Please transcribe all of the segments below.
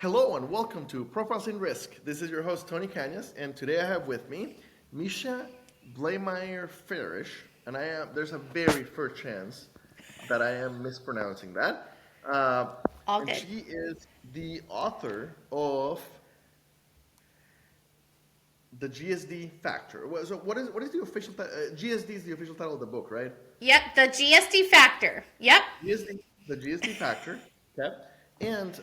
Hello and welcome to Profiles in Risk. This is your host Tony Cañas, and today I have with me Misha Bleymaier-Farrish, and there's a very fair chance that I am mispronouncing that. Uh, All and good. she is the author of the GSD Factor. So what is the official GSD is the official title of the book, right? Yep, the GSD Factor. Yep, GSD, the GSD Factor. Okay. And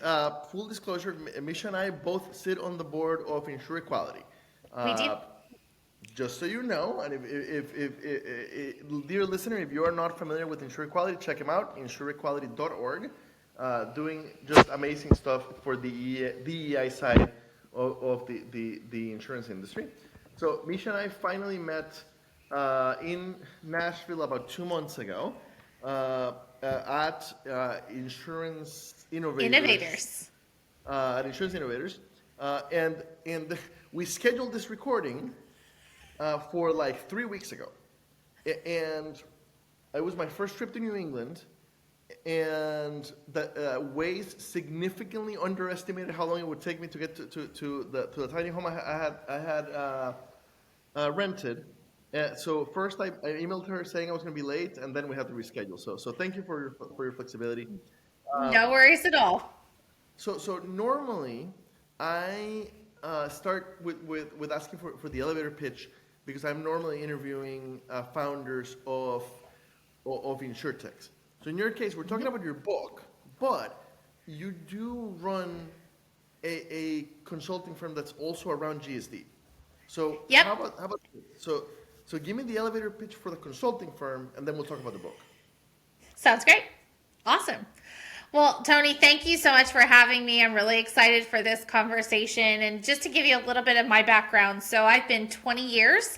full disclosure, Misha and I both sit on the board of Insure Equality. we do. Uh, just so you know, and dear listener, if you are not familiar with Insure Equality, check him out, insureequality.org, doing just amazing stuff for the DEI side of the insurance industry. So Misha and I finally met in Nashville about 2 months ago at Insurance Innovators Innovators. at Insurance Innovators, and we scheduled this recording for like 3 weeks ago, and it was my first trip to New England, and the Waze significantly underestimated how long it would take me to get to the tiny home I had rented. So first I emailed her saying I was going to be late, and then we had to reschedule. So thank you for your flexibility. Uh, No worries at all. so normally I start with asking for the elevator pitch because I'm normally interviewing founders of insurtechs. So in your case, we're talking about your book, but you do run a consulting firm that's also around GSD. So Yep, how about so give me the elevator pitch for the consulting firm, and then we'll talk about the book. sounds great. Awesome. Well, Tony, thank you so much for having me. I'm really excited for this conversation. And just to give you a little bit of my background, so I've been 20 years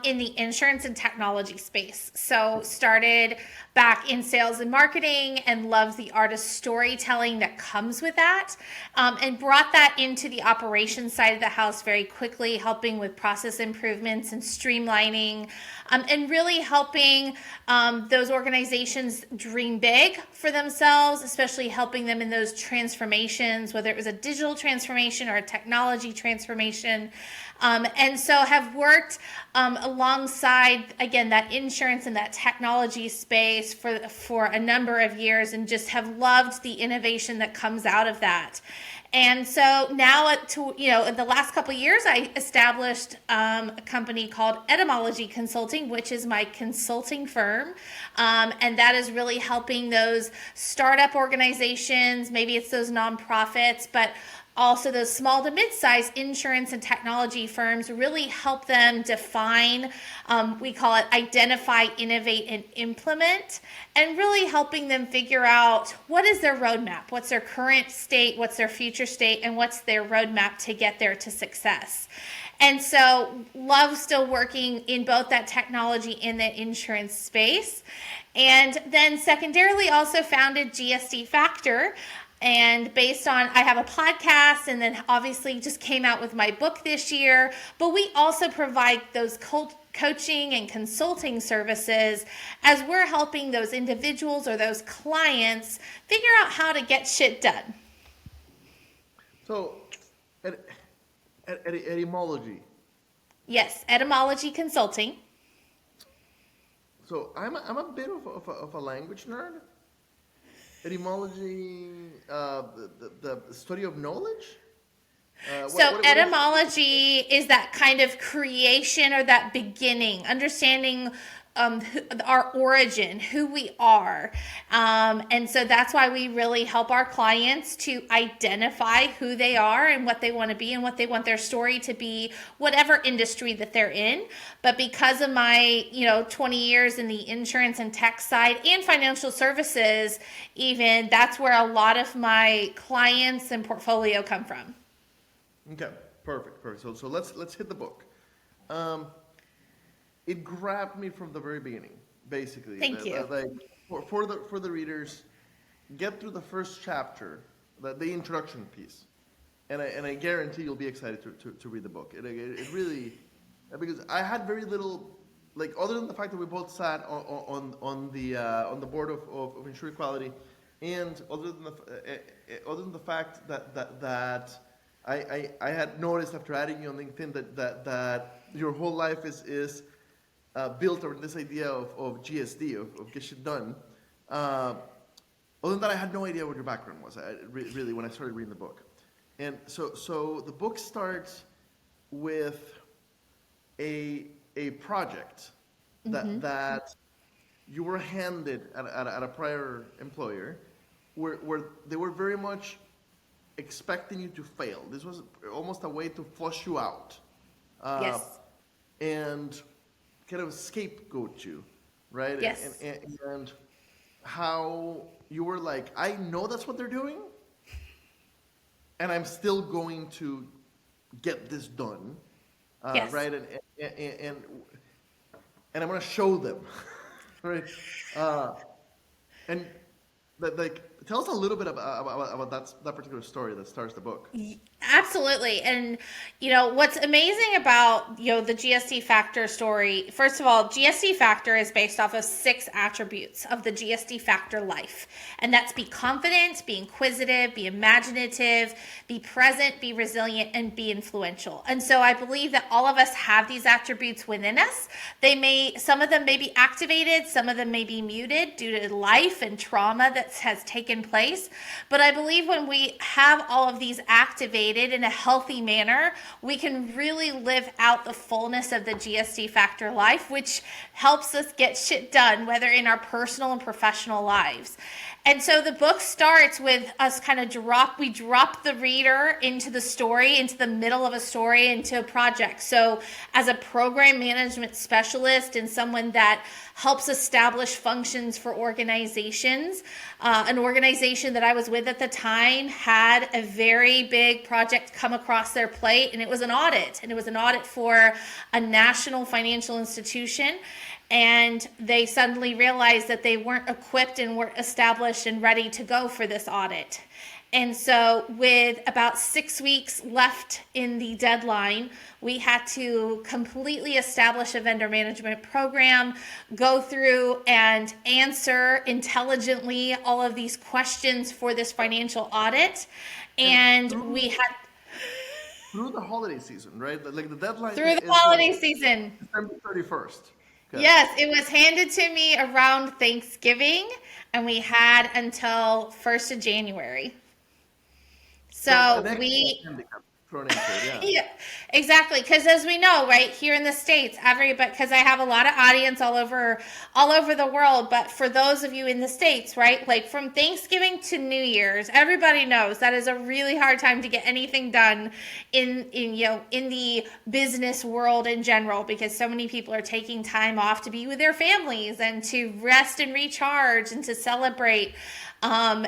in the insurance and technology space. So started back in sales and marketing and love the art of storytelling that comes with that, and brought that into the operations side of the house very quickly, helping with process improvements and streamlining, and really helping those organizations dream big for themselves, especially helping them in those transformations, whether it was a digital transformation or a technology transformation. And so have worked alongside, again, that insurance and that technology space for a number of years, and just have loved the innovation that comes out of that. And so now, in the last couple of years, I established a company called Etymology Consulting, which is my consulting firm. And that is really helping those startup organizations, maybe it's those nonprofits, but also those small to mid-sized insurance and technology firms, really help them define, we call it identify, innovate, and implement, and really helping them figure out what is their roadmap, what's their current state, what's their future state, and what's their roadmap to get there to success. And so love still working in both that technology and the insurance space. And then secondarily also founded GSD Factor. And based on, I have a podcast, and then obviously just came out with my book this year. But we also provide those coaching and consulting services as we're helping those individuals or those clients figure out how to get shit done. So, et- etymology. Yes, etymology consulting. So I'm a bit of a language nerd. Etymology, the study of knowledge. So What is? etymology is that kind of creation or that beginning, understanding our origin, who we are. And so that's why we really help our clients to identify who they are and what they want to be and what they want their story to be, whatever industry that they're in. But because of my, 20 years in the insurance and tech side and financial services, even, that's where a lot of my clients and portfolio come from. Okay, perfect. So let's hit the book. Um, it grabbed me from the very beginning, basically. Thank you. Like for the readers, get through the first chapter, the introduction piece, and I guarantee you'll be excited to read the book. It really, because I had very little, like, other than the fact that we both sat on the board of Insure Equality, And other than the fact that I had noticed after adding you on LinkedIn that your whole life is built around this idea of GSD, of get shit done. Uh, Other than that, I had no idea what your background was, really, when I started reading the book. And so the book starts with a project that you were handed at a prior employer, where they were very much expecting you to fail. This was almost a way to flush you out, Yes. and kind of scapegoat you, right? Yes. And how you were like, I know that's what they're doing, and I'm still going to get this done, Yes. right? And I'm gonna show them, right? Uh, and like, tell us a little bit about that particular story that starts the book. Absolutely. And what's amazing about the GSD Factor story, first of all, GSD Factor is based off of 6 attributes of the GSD Factor life. And that's be confident, be inquisitive, be imaginative, be present, be resilient, and be influential. And so I believe that all of us have these attributes within us. Some of them may be activated, some of them may be muted due to life and trauma that has taken place. But I believe when we have all of these activated in a healthy manner, we can really live out the fullness of the GSD Factor life, which helps us get shit done, whether in our personal and professional lives. And so the book starts with us kind of drop the reader into the story, into the middle of a story, into a project. So as a program management specialist and someone that helps establish functions for organizations, an organization that I was with at the time had a very big project come across their plate, and it was an audit. And it was an audit for a national financial institution. And they suddenly realized that they weren't equipped and weren't established and ready to go for this audit. And so with about 6 weeks left in the deadline, we had to completely establish a vendor management program, go through and answer intelligently all of these questions for this financial audit. And we had Through the holiday season, right? Like the deadline through the is what, holiday season. December 31st. Okay. Yes, it was handed to me around Thanksgiving, and we had until 1st of January. So So an extra we handicap thrown into it, yeah. Yeah, exactly. Because as we know, right here in the States, because I have a lot of audience all over the world. But for those of you in the States, right, like from Thanksgiving to New Year's, everybody knows that is a really hard time to get anything done in the business world in general, because so many people are taking time off to be with their families and to rest and recharge and to celebrate.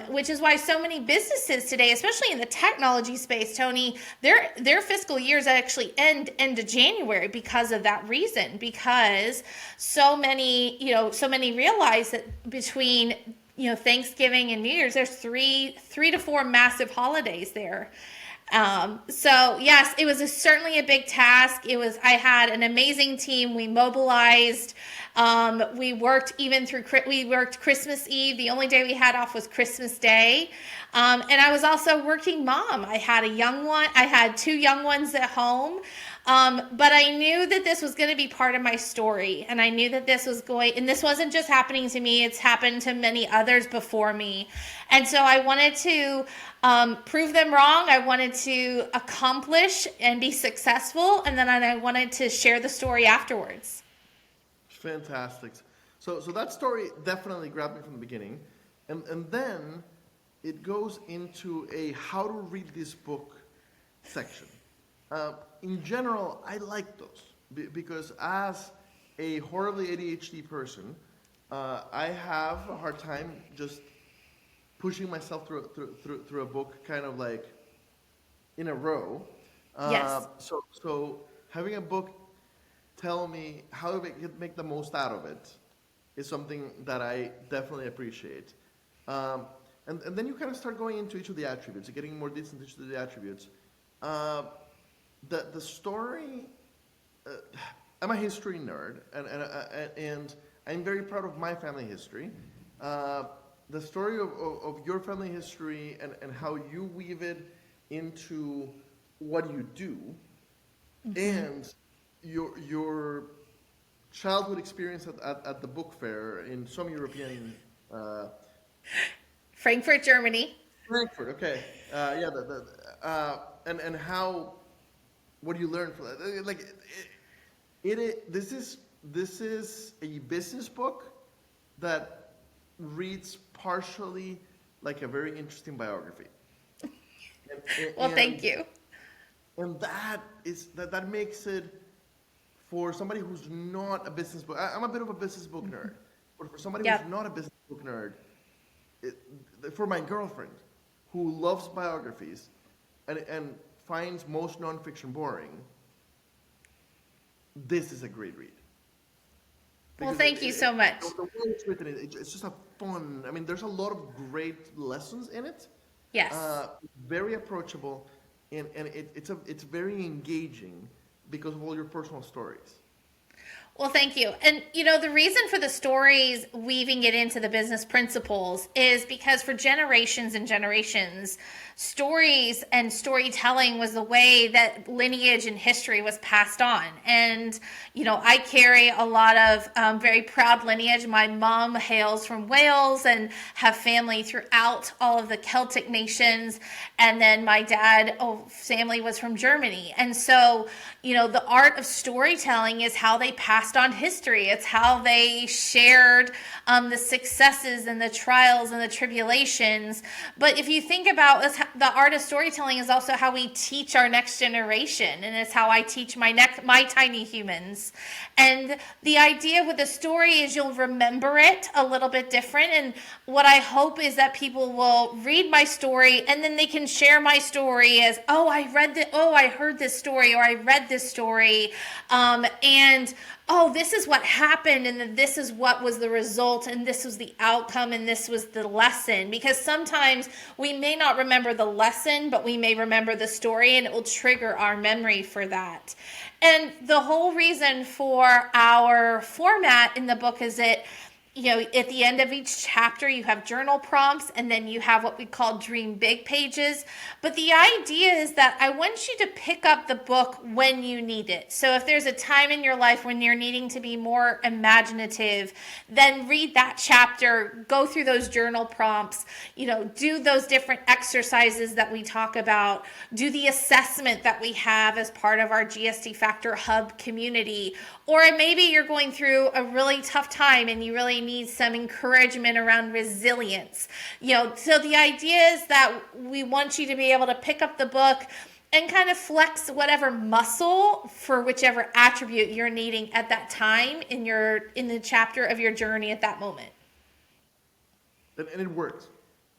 Which is why so many businesses today, especially in the technology space, Tony, their fiscal years actually end of January because of that reason. Because so many realize that between Thanksgiving and New Year's, there's three to four massive holidays there. So yes, it was certainly a big task. I had an amazing team. We mobilized. We worked Christmas Eve. The only day we had off was Christmas Day. And I was also working mom. I had 2 young ones at home. But I knew that this was going to be part of my story. And I knew that this wasn't just happening to me. It's happened to many others before me. And so I wanted to prove them wrong. I wanted to accomplish and be successful. And then I wanted to share the story afterwards. Fantastic. So that story definitely grabbed me from the beginning. And then it goes into a how to read this book section. In general, I like those because as a horribly ADHD person, I have a hard time just pushing myself through a book kind of like in a row. Yes. So having a book tell me how to make the most out of it is something that I definitely appreciate. And then you kind of start going into each of the attributes, getting more details into each of the attributes. The story, I'm a history nerd, and I'm very proud of my family history. the story of your family history and how you weave it into what you do, and your childhood experience at the book fair in some European uh, Frankfurt, Germany. Frankfurt. Okay, yeah, and how what do you learn from that? Like this is a business book that reads partially like a very interesting biography. Well, thank And you. and that makes it for somebody who's not a business book. I'm a bit of a business book nerd, but for somebody who's Yep. not a business book nerd, it, for my girlfriend who loves biographies and finds most nonfiction boring, this is a great read. Well, Because thank you so much. the way it's written, it's just a fun. I mean, there's a lot of great lessons in it. Yes. Very approachable, and it's very engaging because of all your personal stories. Well, thank you. And, the reason for the stories weaving it into the business principles is because for generations and generations, stories and storytelling was the way that lineage and history was passed on. And, I carry a lot of very proud lineage. My mom hails from Wales and have family throughout all of the Celtic nations. And then my dad, family was from Germany. And so, the art of storytelling is how they passed on history. It's how they shared the successes and the trials and the tribulations. But if you think about this, the art of storytelling is also how we teach our next generation, and it's how I teach my tiny humans. And the idea with the story is you'll remember it a little bit different. And what I hope is that people will read my story and then they can share my story as, I heard this story, or I read this story, and this is what happened, and then this is what was the result, and this was the outcome, and this was the lesson. Because sometimes we may not remember the lesson, but we may remember the story, and it will trigger our memory for that. And the whole reason for our format in the book is that at the end of each chapter, you have journal prompts, and then you have what we call dream big pages. But the idea is that I want you to pick up the book when you need it. So if there's a time in your life when you're needing to be more imaginative, then read that chapter, go through those journal prompts, do those different exercises that we talk about, do the assessment that we have as part of our GSD Factor Hub community. Or maybe you're going through a really tough time and you really need some encouragement around resilience. So the idea is that we want you to be able to pick up the book and kind of flex whatever muscle for whichever attribute you're needing at that time in the chapter of your journey at that moment. And it works.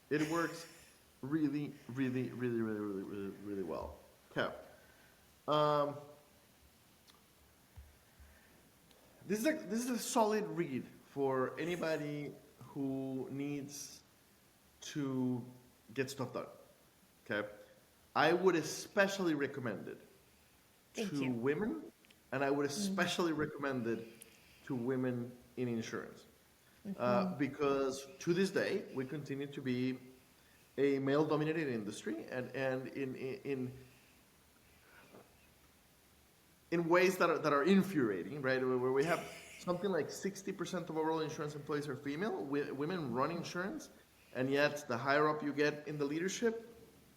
It works really, really, really, really, really, really, really well. Okay. This is a solid read for anybody who needs to get stuff done. Okay. I would especially recommend it to women, and I would especially recommend it to women in insurance. Because to this day, we continue to be a male-dominated industry, and in ways that are infuriating, right? Where we have something like 60% of overall insurance employees are female. Women run insurance, and yet the higher up you get in the leadership,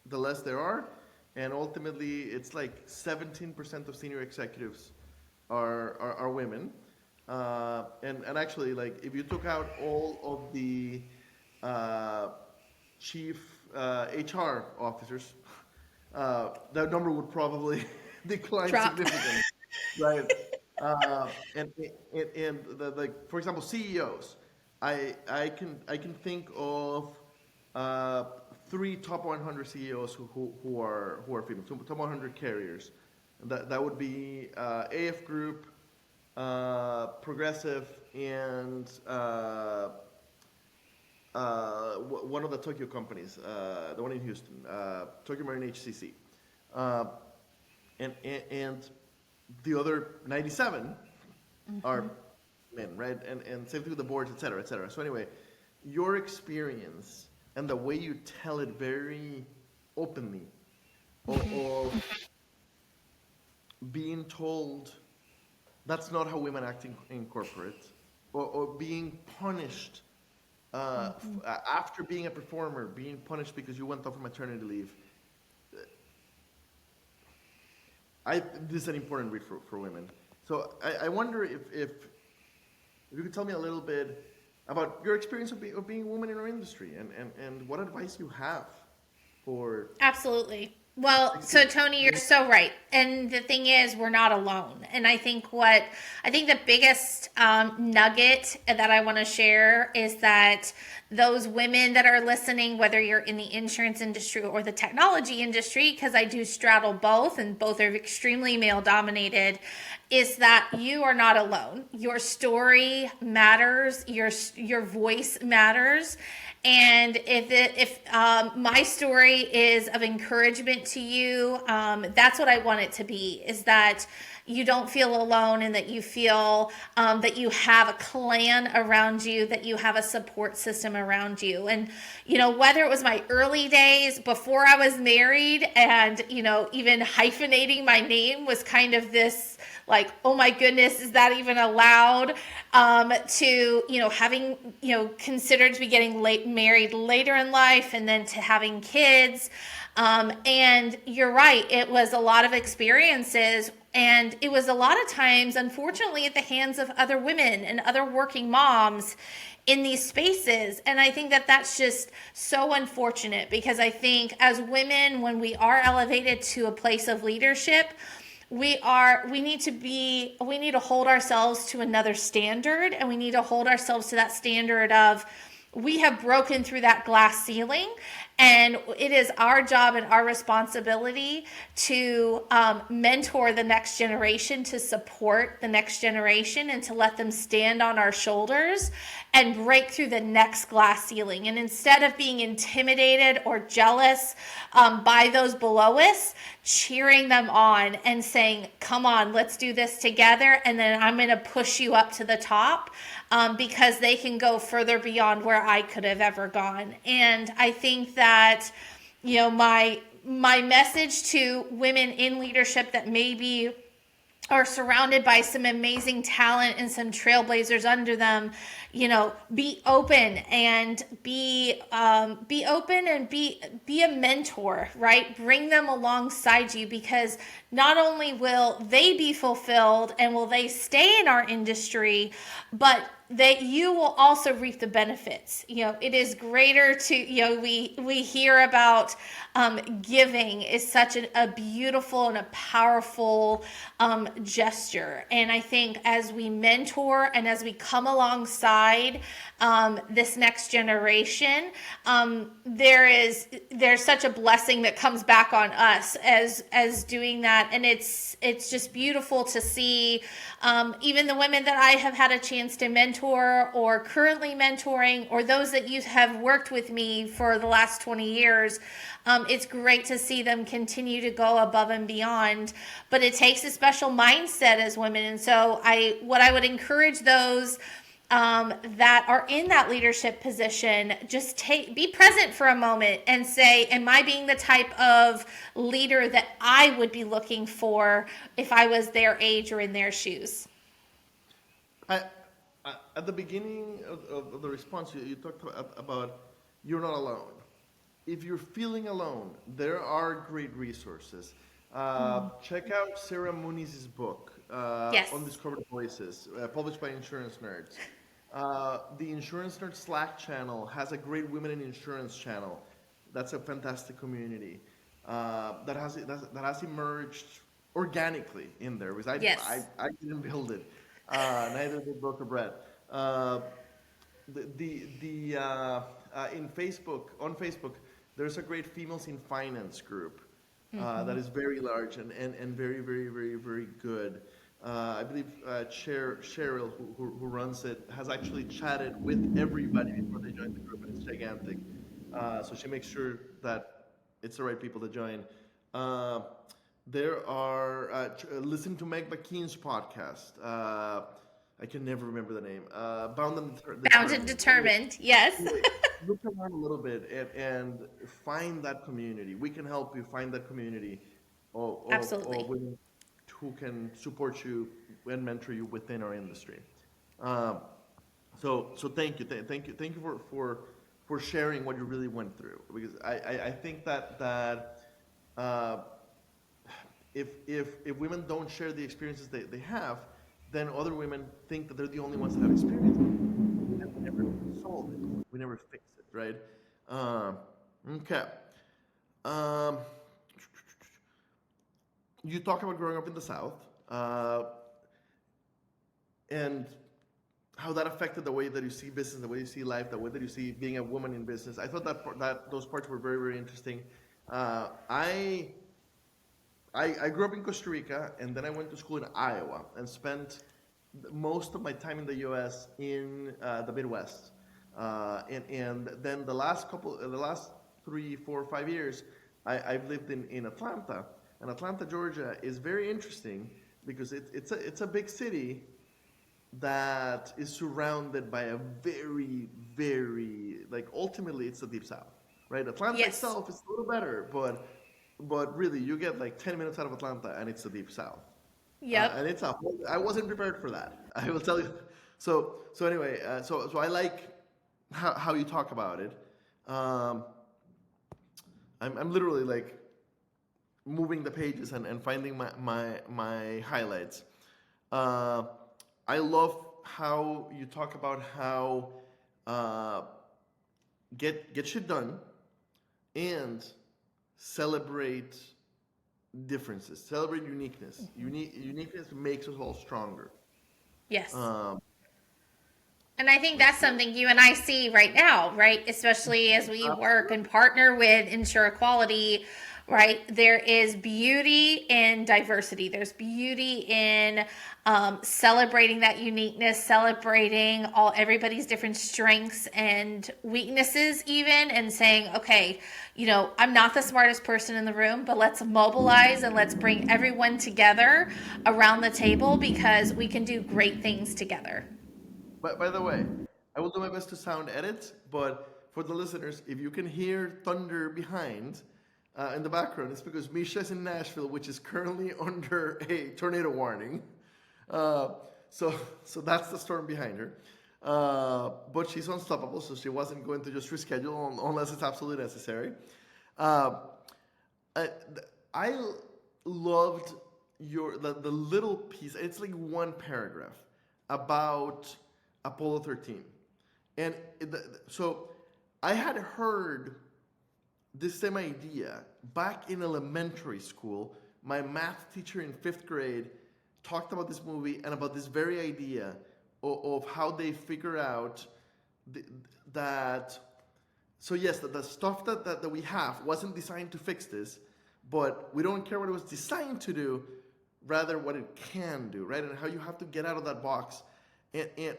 the less there are. And ultimately, it's like 17% of senior executives are women. And actually, like if you took out all of the chief HR officers, that number would probably decline Drop. significantly, right? And like for example, CEOs. I can think of 3 top 100 CEOs who are female, top 100 carriers. That would be AF Group, Progressive, and one of the Tokyo companies, the one in Houston, Tokyo Marine HCC, and the other 97 are men, right? And same thing with the boards, et cetera, et cetera. So anyway, your experience and the way you tell it very openly, or being told that's not how women act in corporate, or being punished after being a performer, being punished because you went off for maternity leave. This is an important read for women. So I wonder if you could tell me a little bit about your experience of being a woman in our industry, and what advice you have for Absolutely. Well, so Tony, you're so right. And the thing is, we're not alone. And I think the biggest nugget that I want to share is that those women that are listening, whether you're in the insurance industry or the technology industry, because I do straddle both and both are extremely male dominated, is that you are not alone. Your story matters, your voice matters. And if my story is of encouragement to you, that's what I want it to be, is that you don't feel alone, and that you feel that you have a clan around you, that you have a support system around you. And, whether it was my early days before I was married, and, even hyphenating my name was kind of this, like, oh my goodness, is that even allowed? To, having, considered to be getting married later in life, and then to having kids. And you're right, it was a lot of experiences, and it was a lot of times, unfortunately, at the hands of other women and other working moms in these spaces. And I think that that's just so unfortunate, because I think as women, when we are elevated to a place of leadership, we need to hold ourselves to another standard, and we need to hold ourselves to that standard of, we have broken through that glass ceiling, and it is our job and our responsibility to mentor the next generation, to support the next generation, and to let them stand on our shoulders and break through the next glass ceiling. And instead of being intimidated or jealous by those below us, cheering them on and saying, come on, let's do this together. And then I'm going to push you up to the top, because they can go further beyond where I could have ever gone. And I think that, my message to women in leadership that maybe are surrounded by some amazing talent and some trailblazers under them, be open and be a mentor, right? Bring them alongside you, because not only will they be fulfilled and will they stay in our industry, but that you will also reap the benefits. It is greater to, we hear about giving is such a beautiful and a powerful gesture. And I think as we mentor and as we come alongside this next generation, there's such a blessing that comes back on us as doing that. And it's just beautiful to see even the women that I have had a chance to mentor, or currently mentoring, or those that you have worked with me for the last 20 years. It's great to see them continue to go above and beyond, but it takes a special mindset as women. And so what I would encourage those that are in that leadership position, just be present for a moment and say, am I being the type of leader that I would be looking for if I was their age or in their shoes? At the beginning of the response, you talked about you're not alone. If you're feeling alone, there are great resources. Check out Sarah Mooney's book, Yes. Undiscovered Voices, published by Insurance Nerds. The Insurance Nerds Slack channel has a great Women in Insurance channel. That's a fantastic community that has emerged organically in there. Because Yes. I didn't build it. Neither did Broker Brett. On Facebook, there's a great Females in Finance group that is very large and very, very, very, very good. I believe Cheryl, who runs it, has actually chatted with everybody before they join the group, and it's gigantic. So she makes sure that it's the right people to join. There are listen to Meg McKean's podcast. I can never remember the name. Bound and Bound and Determined. determined. Yes. Anyway, look around a little bit and find that community. We can help you find that community of Absolutely. women who can support you and mentor you within our industry. Um, so thank you, thank you for sharing what you really went through, because I think that uh, if women don't share the experiences they have, then other women think that they're the only ones that have experience. And we never solve it. We never fix it, right? Um, okay. Um, you talk about growing up in the South, and how that affected the way that you see business, the way you see life, the way that you see being a woman in business. I thought that those parts were very, very interesting. Uh, I I grew up in Costa Rica, and then I went to school in Iowa and spent most of my time in the U.S. in the Midwest. And then the last 3, 4, 5 years, I've lived in Atlanta. And Atlanta, Georgia, is very interesting because it's a big city that is surrounded by a very, very, like, ultimately it's the deep south, right? Atlanta Yes. itself is a little better, but really you get like 10 minutes out of Atlanta and it's the deep south. Yep. And I wasn't prepared for that. I will tell you. So anyway, so I like how you talk about it. Um, I'm literally like moving the pages and finding my highlights. Uh, I love how you talk about how uh, get shit done and celebrate differences, celebrate uniqueness. Uniqueness makes us all stronger. Yes. Um, And I think that's something you and I see right now, right? Especially as we work and partner with Ensure Equality, right? There is beauty in diversity. There's beauty in celebrating that uniqueness, celebrating all everybody's different strengths and weaknesses, even, and saying, okay, you know, I'm not the smartest person in the room, but let's mobilize and let's bring everyone together around the table because we can do great things together. but by the way, I will do my best to sound edit, but for the listeners, if you can hear thunder behind in the background, it's because Misha is in Nashville, which is currently under a tornado warning. Uh, so so that's the storm behind her. But she's unstoppable, so she wasn't going to just reschedule unless it's absolutely necessary. Uh, I, I loved the little piece. It's like one paragraph about Apollo 13, and so I had heard this same idea back in elementary school. My math teacher in fifth grade talked about this movie and about this very idea of how they figure out the, that. So yes, the stuff that we have wasn't designed to fix this, but we don't care what it was designed to do, rather what it can do, right? And how you have to get out of that box. And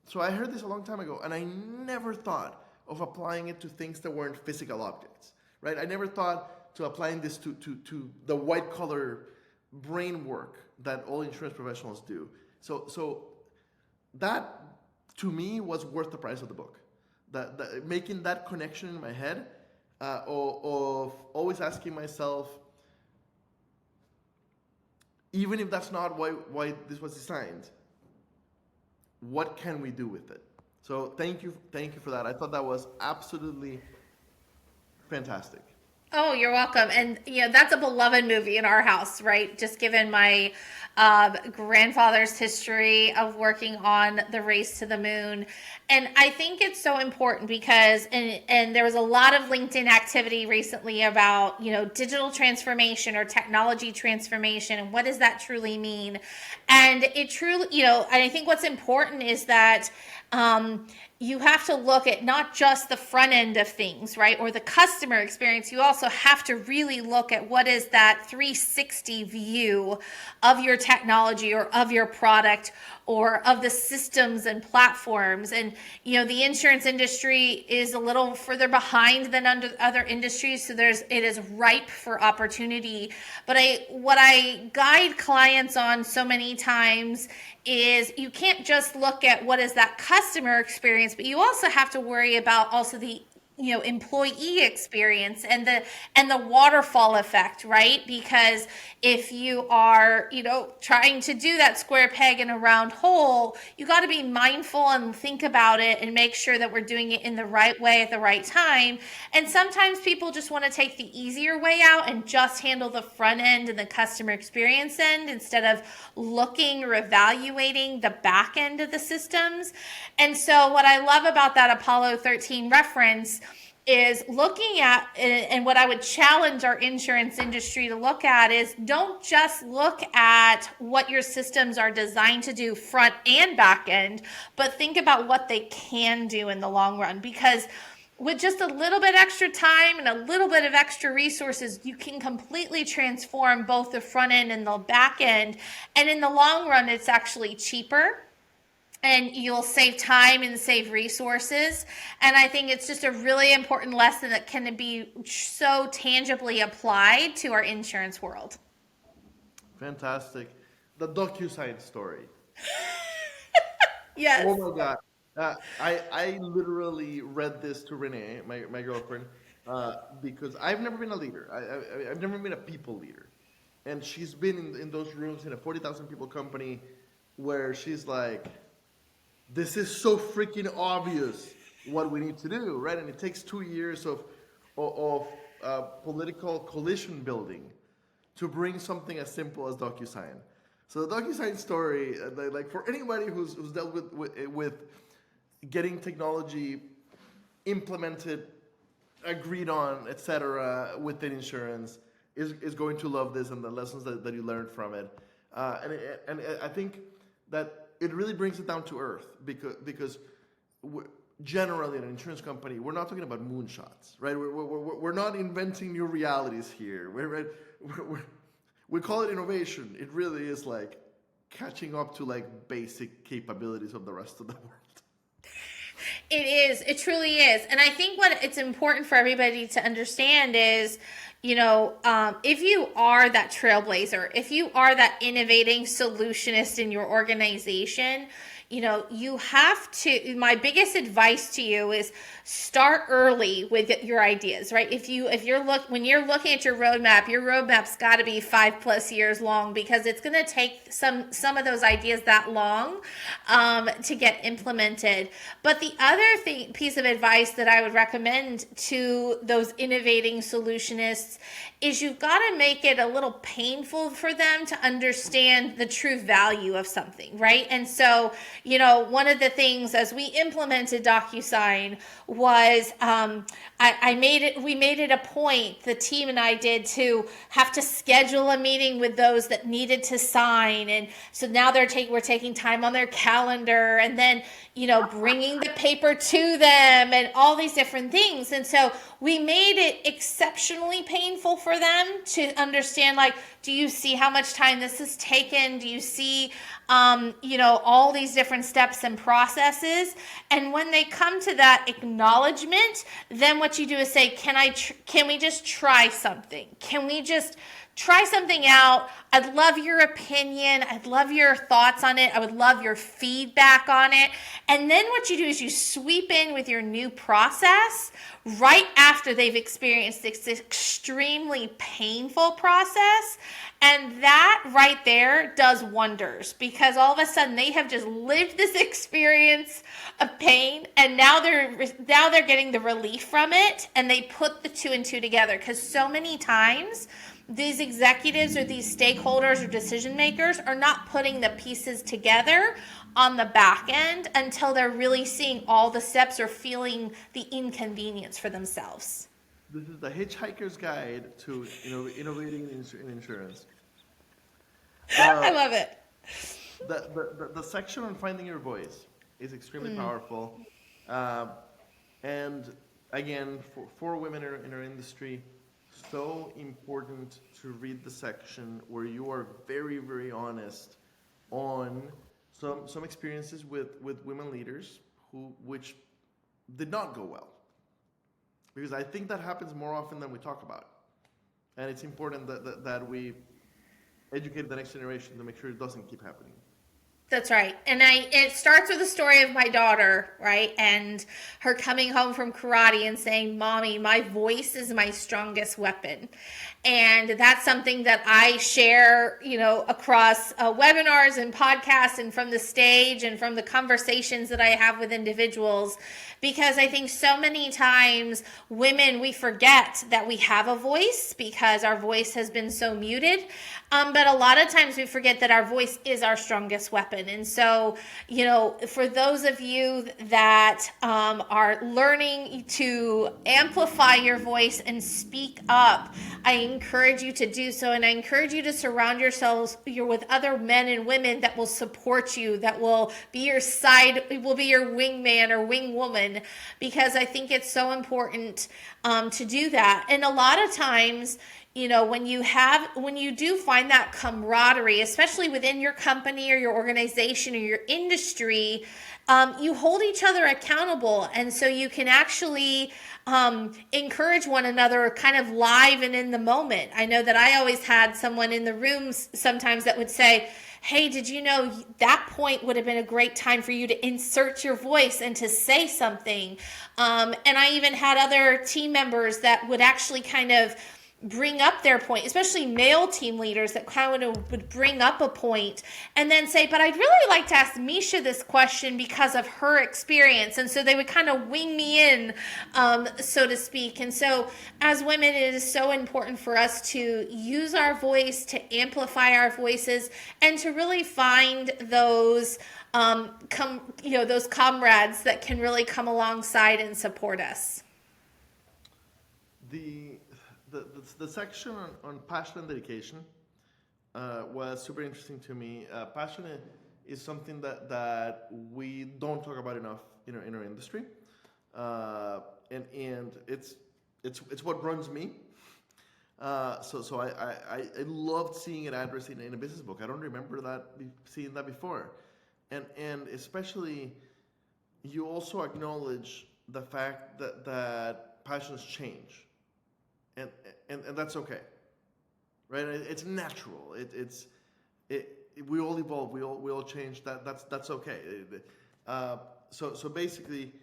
so I heard this a long time ago, and I never thought of applying it to things that weren't physical objects, right? I never thought to applying this to the white collar brain work that all insurance professionals do. So that to me was worth the price of the book. That making that connection in my head of always asking myself, even if that's not why this was designed, what can we do with it? So thank you for that. I thought that was absolutely fantastic. Oh, you're welcome. And, you know, that's a beloved movie in our house, right? Just given my grandfather's history of working on the race to the moon. And I think it's so important because, and there was a lot of LinkedIn activity recently about, you know, digital transformation or technology transformation and what does that truly mean? And it truly, you know, and I think what's important is that you have to look at not just the front end of things, right? Or the customer experience. You also have to really look at what is that 360 view of your technology or of your product or of the systems and platforms. And, the insurance industry is a little further behind than under other industries. So it is ripe for opportunity. But what I guide clients on so many times is you can't just look at what is that customer experience, but you also have to worry about also the employee experience and the waterfall effect, right? Because if you are trying to do that square peg in a round hole, you got to be mindful and think about it and make sure that we're doing it in the right way at the right time. And sometimes people just want to take the easier way out and just handle the front end and the customer experience end instead of looking or evaluating the back end of the systems. And so what I love about that Apollo 13 reference is looking at, and what I would challenge our insurance industry to look at is don't just look at what your systems are designed to do front and back end, but think about what they can do in the long run. Because with just a little bit extra time and a little bit of extra resources, you can completely transform both the front end and the back end. And in the long run, it's actually cheaper. And you'll save time and save resources. And I think it's just a really important lesson that can be so tangibly applied to our insurance world. Fantastic. The DocuSign story. Yes. Oh my God. I literally read this to Renee, my girlfriend, because I've never been a leader. I've never been a people leader. And she's been in those rooms in a 40,000 people company where she's like, this is so freaking obvious what we need to do, right? And it takes 2 years of political coalition building to bring something as simple as DocuSign. So the DocuSign story, like for anybody who's dealt with getting technology implemented, agreed on, etc., within insurance, is going to love this and the lessons that you learned from it. And I think that it really brings it down to earth because generally in an insurance company, we're not talking about moonshots, right? We're not inventing new realities here. We call it innovation. It really is like catching up to like basic capabilities of the rest of the world. It is. It truly is. And I think what it's important for everybody to understand is, if you are that trailblazer, if you are that innovating solutionist in your organization, you have to, my biggest advice to you is start early with your ideas, right? When you're looking at your roadmap's got to be 5+ years long because it's going to take some of those ideas that long to get implemented. But the other piece of advice that I would recommend to those innovating solutionists is you've got to make it a little painful for them to understand the true value of something, right? And so, one of the things as we implemented DocuSign was we made it a point, the team and I did, to have to schedule a meeting with those that needed to sign. And so now we're taking time on their calendar and then, bringing the paper to them and all these different things. And so we made it exceptionally painful for them to understand, like, do you see how much time this has taken? Do you see, all these different steps and processes? And when they come to that acknowledgement, then what you do is say, can we just try something? Can we just try something out? I'd love your opinion. I'd love your thoughts on it. I would love your feedback on it. And then what you do is you sweep in with your new process right after they've experienced this extremely painful process. And that right there does wonders because all of a sudden they have just lived this experience of pain and now they're getting the relief from it, and they put the 2 and 2 together because so many times these executives or these stakeholders or decision makers are not putting the pieces together on the back end until they're really seeing all the steps or feeling the inconvenience for themselves. This is the Hitchhiker's Guide to innovating in insurance. I love it. The section on finding your voice is extremely powerful. And again, for women in our industry, so important to read the section where you are very, very honest on some experiences with women leaders which did not go well. Because I think that happens more often than we talk about. And it's important that we educate the next generation to make sure it doesn't keep happening. That's right. And it starts with the story of my daughter, right? And her coming home from karate and saying, "Mommy, my voice is my strongest weapon." And that's something that I share, across webinars and podcasts and from the stage and from the conversations that I have with individuals. Because I think so many times women, we forget that we have a voice because our voice has been so muted. But a lot of times we forget that our voice is our strongest weapon. And so, for those of you that are learning to amplify your voice and speak up, I encourage you to do so. And I encourage you to surround yourselves with other men and women that will support you, that will be your side, will be your wingman or wingwoman, because I think it's so important to do that. And a lot of times, when you do find that camaraderie, especially within your company or your organization or your industry, you hold each other accountable. And so you can actually encourage one another kind of live and in the moment. I know that I always had someone in the rooms sometimes that would say, "Hey, did you know that point would have been a great time for you to insert your voice and to say something?" And I even had other team members that would actually kind of bring up their point, especially male team leaders that kind of would bring up a point and then say, "But I'd really like to ask Misha this question because of her experience." And so they would kind of wing me in, so to speak. And so as women, it is so important for us to use our voice, to amplify our voices, and to really find those those comrades that can really come alongside and support us. The section on passion and dedication was super interesting to me. Passion is something that we don't talk about enough in our industry, and it's what runs me. So I loved seeing it addressed in a business book. I don't remember seeing that before, and especially you also acknowledge the fact that passions change. And that's okay, right? It's natural. We all evolve. We all change. That's okay. So basically,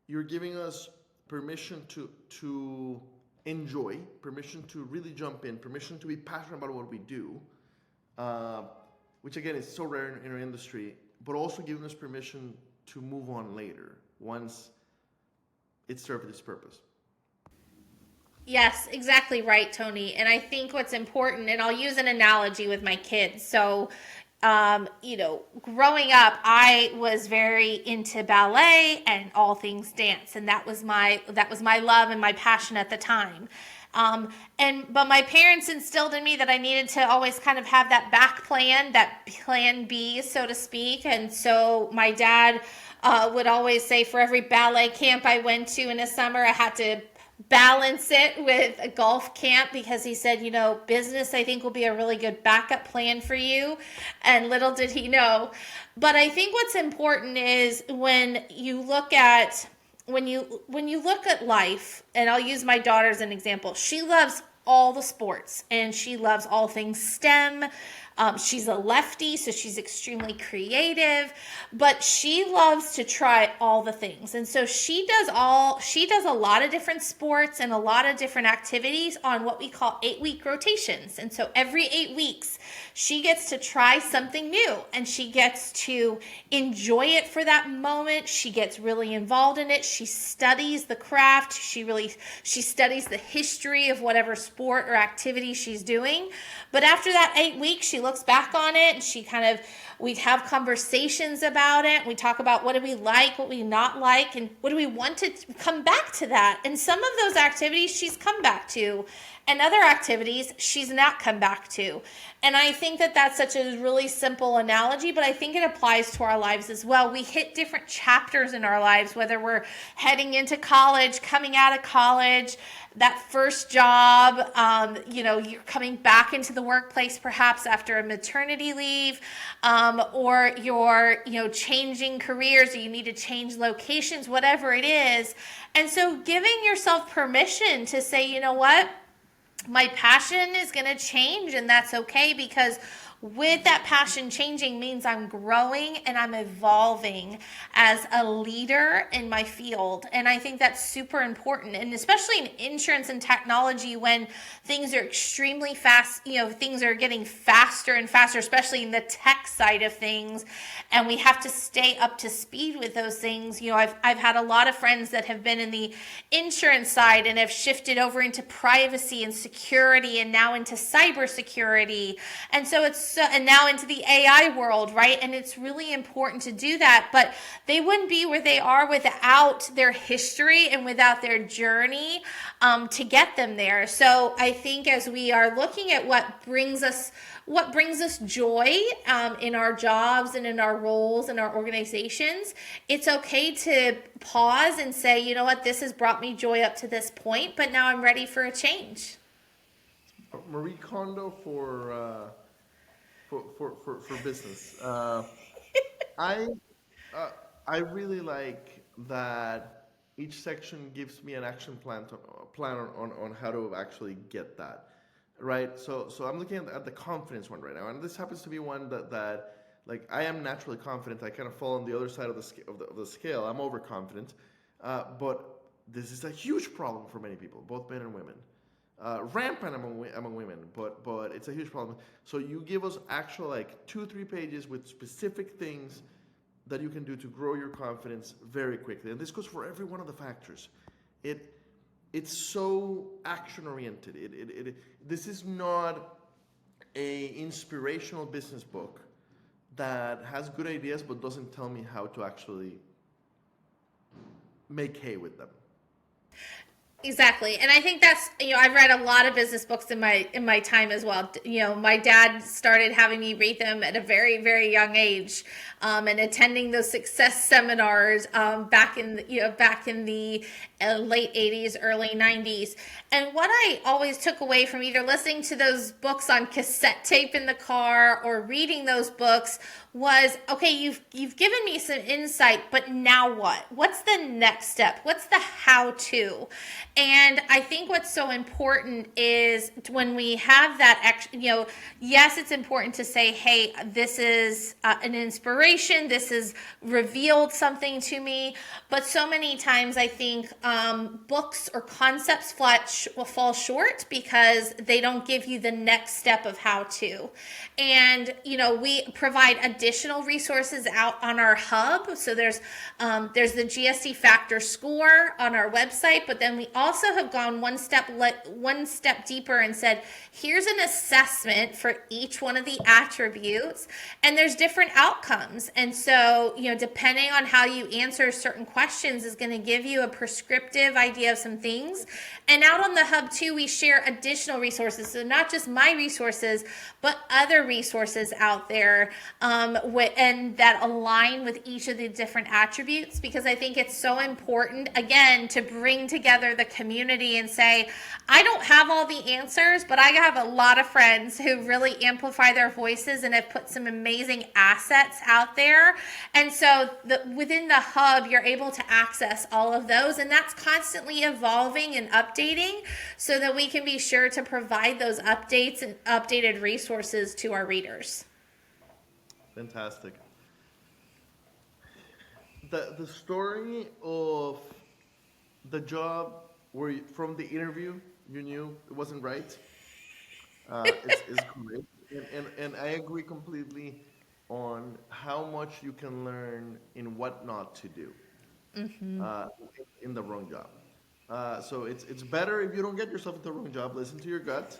you're giving us permission to enjoy, permission to really jump in, permission to be passionate about what we do, which again is so rare in our industry. But also giving us permission to move on later once it served its purpose. Yes, exactly right, Tony. And I think what's important, and I'll use an analogy with my kids. So, growing up, I was very into ballet and all things dance, and that was my love and my passion at the time. But my parents instilled in me that I needed to always kind of have that back plan, that plan B, so to speak. And so my dad would always say for every ballet camp I went to in the summer, I had to balance it with a golf camp, because he said, business, I think, will be a really good backup plan for you. And little did he know. But I think what's important is when you look at life, and I'll use my daughter as an example. She loves all the sports and she loves all things STEM. She's a lefty, so she's extremely creative, but she loves to try all the things. And so she does a lot of different sports and a lot of different activities on what we call 8-week rotations. And so every 8 weeks, she gets to try something new and she gets to enjoy it for that moment. She gets really involved in it. She studies the craft. She studies the history of whatever sport sport or activity she's doing. But after that 8 weeks, she looks back on it and we'd have conversations about it. We talk about what do we like, what we not like, and what do we want to come back to that. And some of those activities she's come back to, and other activities she's not come back to. And I think that that's such a really simple analogy, but I think it applies to our lives as well. We hit different chapters in our lives, whether we're heading into college, coming out of college, that first job, you're coming back into the workplace perhaps after a maternity leave, or you're, changing careers, or you need to change locations, whatever it is. And so giving yourself permission to say, you know what? My passion is going to change, and that's okay, because with that passion changing means I'm growing and I'm evolving as a leader in my field. And I think that's super important. And especially in insurance and technology, when things are extremely fast, things are getting faster and faster, especially in the tech side of things. And we have to stay up to speed with those things. I've had a lot of friends that have been in the insurance side and have shifted over into privacy and security, and now into cybersecurity. And so and now into the AI world, right? And it's really important to do that, but they wouldn't be where they are without their history and without their journey to get them there. So I think as we are looking at what brings us joy in our jobs and in our roles and our organizations, it's okay to pause and say, you know what, this has brought me joy up to this point, but now I'm ready for a change. Marie Kondo for business. I I really like that each section gives me an action plan on how to actually get that, right? So I'm looking at the confidence one right now, and this happens to be one that like I am naturally confident. I kind of fall on the other side of the scale. I'm overconfident, but this is a huge problem for many people, both men and women. Rampant among women, but it's a huge problem. So you give us actual like 2-3 pages with specific things that you can do to grow your confidence very quickly, and this goes for every one of the factors. It's so action oriented. This is not a inspirational business book that has good ideas but doesn't tell me how to actually make hay with them. Exactly. And I think that's, I've read a lot of business books in my time as well. My dad started having me read them at a very, very young age, and attending those success seminars back in the late 80s, early 90s. And what I always took away from either listening to those books on cassette tape in the car or reading those books was, okay, you've given me some insight, but now what? What's the next step? What's the how-to? And I think what's so important is when we have that, yes, it's important to say, hey, this is an inspiration. This has revealed something to me. But so many times I think books or concepts will fall short because they don't give you the next step of how to. And, we provide additional resources out on our hub. So there's the GSD Factor score on our website, but then we also have gone one step deeper and said, here's an assessment for each one of the attributes, and there's different outcomes. And so, depending on how you answer certain questions is going to give you a prescriptive idea of some things. And out on the hub too, we share additional resources. So not just my resources, but other resources out there, and that align with each of the different attributes, because I think it's so important, again, to bring together the community and say, I don't have all the answers, but I have a lot of friends who really amplify their voices and have put some amazing assets out there. And so within the hub, you're able to access all of those, and that's constantly evolving and updating so that we can be sure to provide those updates and updated resources to our readers. Fantastic. The story of the job where from the interview you knew it wasn't right is great, and I agree completely on how much you can learn in what not to do in the wrong job. So it's better if you don't get yourself into the wrong job. Listen to your gut.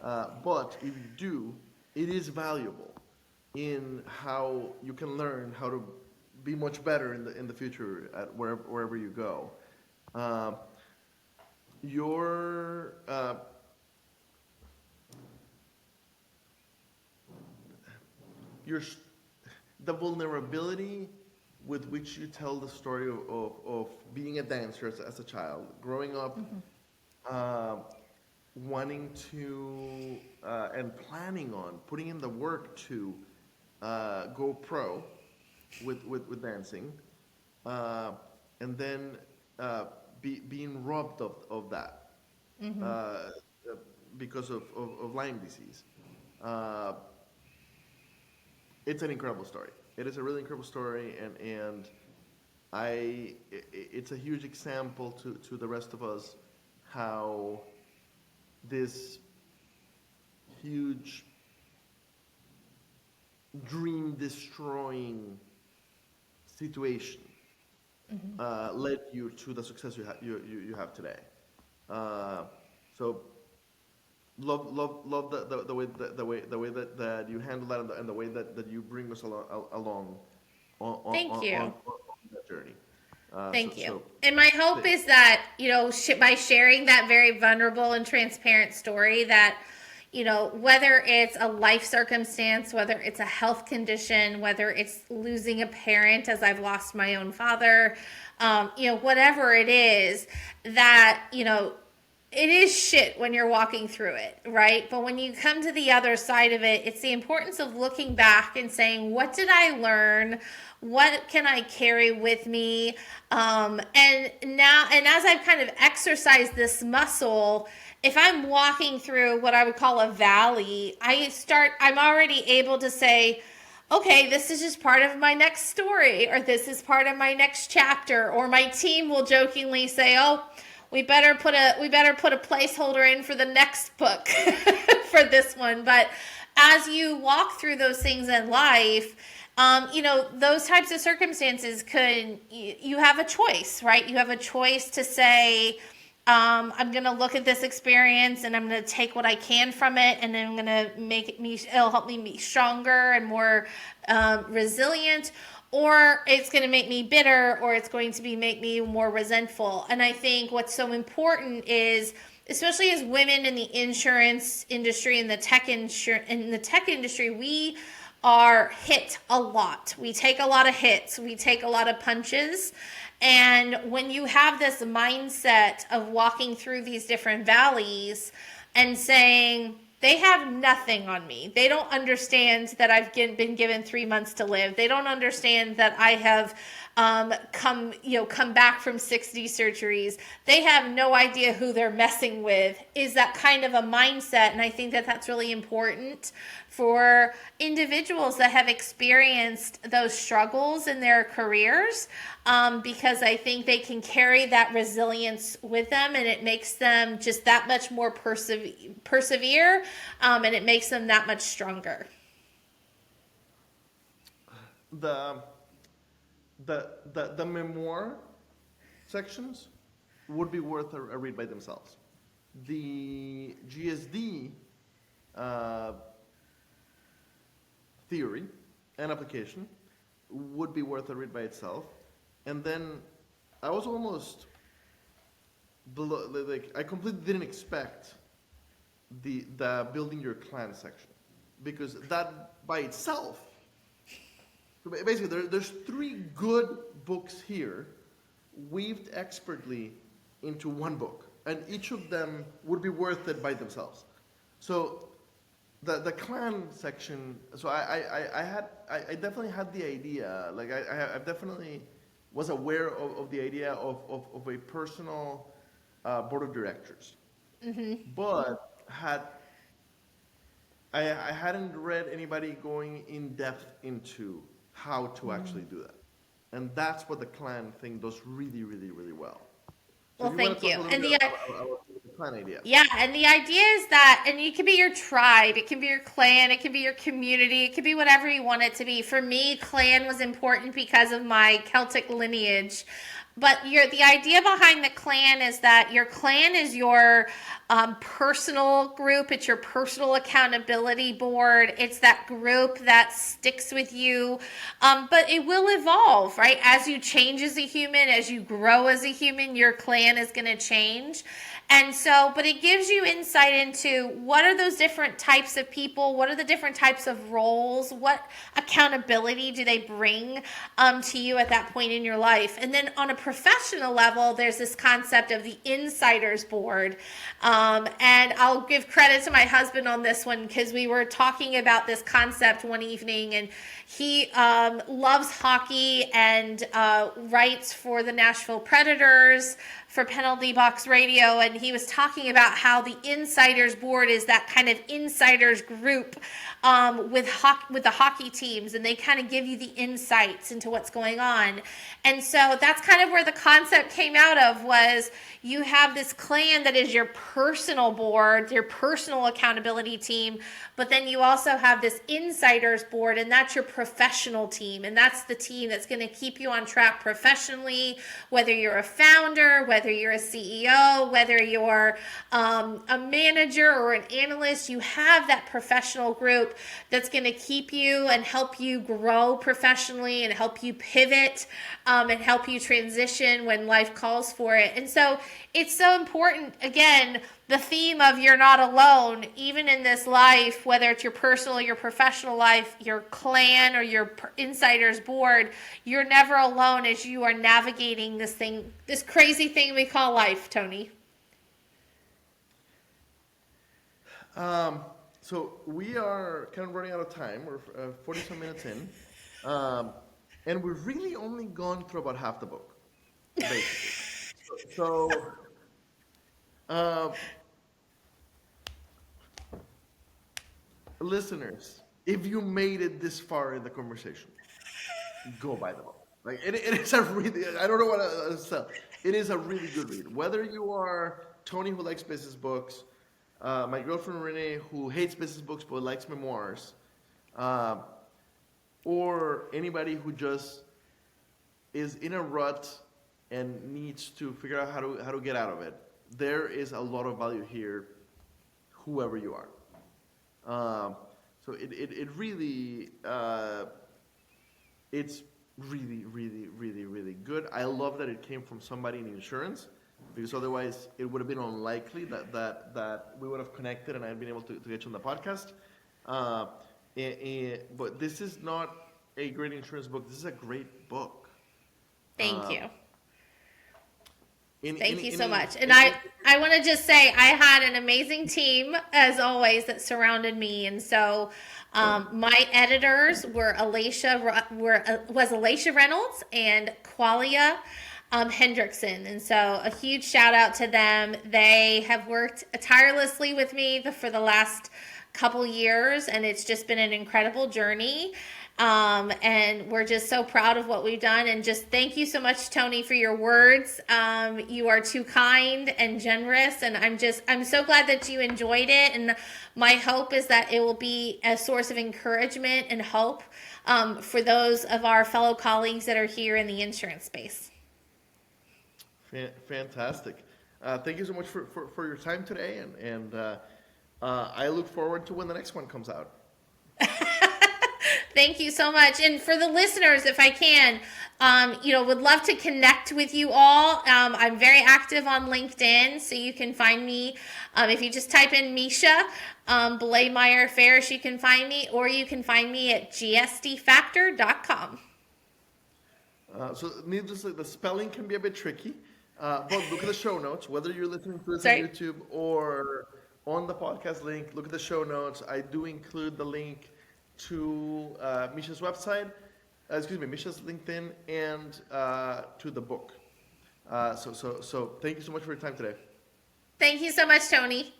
But if you do, it is valuable in how you can learn how to be much better in the future at wherever you go. Uh, your your the vulnerability with which you tell the story of being a dancer as a child, growing up, uh, wanting to and planning on putting in the work to go pro with dancing, uh, and then being robbed of that uh, because of Lyme disease. Uh, it's an incredible story. It is a really incredible story, and it's a huge example to the rest of us how this huge dream destroying situation led you to the success you have today. Uh, so love the way that you handle that, and the way that you bring us along Thank you. on that journey. Thank you. And my hope is that, by sharing that very vulnerable and transparent story, that, whether it's a life circumstance, whether it's a health condition, whether it's losing a parent, as I've lost my own father, whatever it is, that, it is shit when you're walking through it, right? But when you come to the other side of it, it's the importance of looking back and saying, what did I learn? What can I carry with me? And as I've kind of exercised this muscle, if I'm walking through what I would call a valley, I'm already able to say, okay, this is just part of my next story, or this is part of my next chapter, or my team will jokingly say, oh, we better put a placeholder in for the next book for this one. But as you walk through those things in life, those types of circumstances you have a choice, right? You have a choice to say, I'm going to look at this experience and I'm going to take what I can from it, and then I'm going to it'll help me be stronger and more resilient, or it's going to make me bitter, or it's going to make me more resentful. And I think what's so important is, especially as women in the insurance industry, in the tech industry, we are hit a lot. We take a lot of hits. We take a lot of punches. And when you have this mindset of walking through these different valleys and saying, they have nothing on me. They don't understand that I've been given 3 months to live. They don't understand that I have come back from 60 surgeries. They have no idea who they're messing with, is that kind of a mindset. And I think that that's really important for individuals that have experienced those struggles in their careers, because I think they can carry that resilience with them, and it makes them just that much more persevere, and it makes them that much stronger. The memoir sections would be worth a read by themselves. The GSD theory and application would be worth a read by itself. And then I was almost below, like, I completely didn't expect the building your clan section, because that by itself, basically there's 3 good books here weaved expertly into one book, and each of them would be worth it by themselves. So the clan section, so I definitely had the idea, like I definitely was aware of the idea of a personal board of directors, but I hadn't read anybody going in depth into how to actually do that, and that's what the clan thing does really, really, really well. So well, thank you. And the clan idea. Yeah, and the idea is that, and it can be your tribe, it can be your clan, it can be your community, it can be whatever you want it to be. For me, clan was important because of my Celtic lineage. But the idea behind the clan is that your clan is your personal group. It's your personal accountability board. It's that group that sticks with you. But it will evolve, right? As you change as a human, as you grow as a human, your clan is going to change. And so, but it gives you insight into what are those different types of people? What are the different types of roles? What accountability do they bring to you at that point in your life? And then on a professional level, there's this concept of the insiders board. And I'll give credit to my husband on this one because we were talking about this concept one evening, and he loves hockey and writes for the Nashville Predators for Penalty Box Radio, and he was talking about how the insiders board is that kind of insiders group with the hockey teams, and they kind of give you the insights into what's going on. And so that's kind of where the concept came out of, was you have this clan that is your personal board, your personal accountability team, but then you also have this insiders board, and that's your professional team, and that's the team that's going to keep you on track professionally, whether you're a founder, whether you're a CEO, whether you're a manager or an analyst. You have that professional group that's going to keep you and help you grow professionally and help you pivot and help you transition when life calls for it. And so it's so important, again, the theme of you're not alone, even in this life, whether it's your personal or your professional life, your clan or your insiders board, you're never alone as you are navigating this crazy thing we call life, Tony. So we are kind of running out of time. We're 40 some minutes in. And we've really only gone through about half the book, basically. Listeners, if you made it this far in the conversation, go buy the book. Like it is a really, I don't know what to sell. It is a really good read. Whether you are Tony who likes business books, my girlfriend Renee who hates business books but likes memoirs, or anybody who just is in a rut and needs to figure out how to get out of it, there is a lot of value here, whoever you are. So it really, it's really, really, really, really good. I love that it came from somebody in insurance, because otherwise it would have been unlikely that we would have connected and I'd been able to get you on the podcast. But this is not a great insurance book. This is a great book. Thank you. Thank you so much. And I want to just say I had an amazing team, as always, that surrounded me. And so my editors were Alicia Reynolds and Qualia Hendrickson. And so a huge shout out to them. They have worked tirelessly with me for the last couple years, and it's just been an incredible journey. And we're just so proud of what we've done. And just thank you so much, Tony, for your words. You are too kind and generous. And I'm so glad that you enjoyed it. And my hope is that it will be a source of encouragement and hope for those of our fellow colleagues that are here in the insurance space. Fantastic. Thank you so much for your time today. And I look forward to when the next one comes out. Thank you so much. And for the listeners, if I can, would love to connect with you all. I'm very active on LinkedIn, so you can find me. If you just type in Misha Bleymaier-Farrish, you can find me, or you can find me at gsdfactor.com. So needlessly, the spelling can be a bit tricky, but look at the show notes, whether you're listening to this on YouTube or on the podcast link, look at the show notes. I do include the link to Misha's website, Misha's LinkedIn, and to the book. So thank you so much for your time today. Thank you so much, Tony.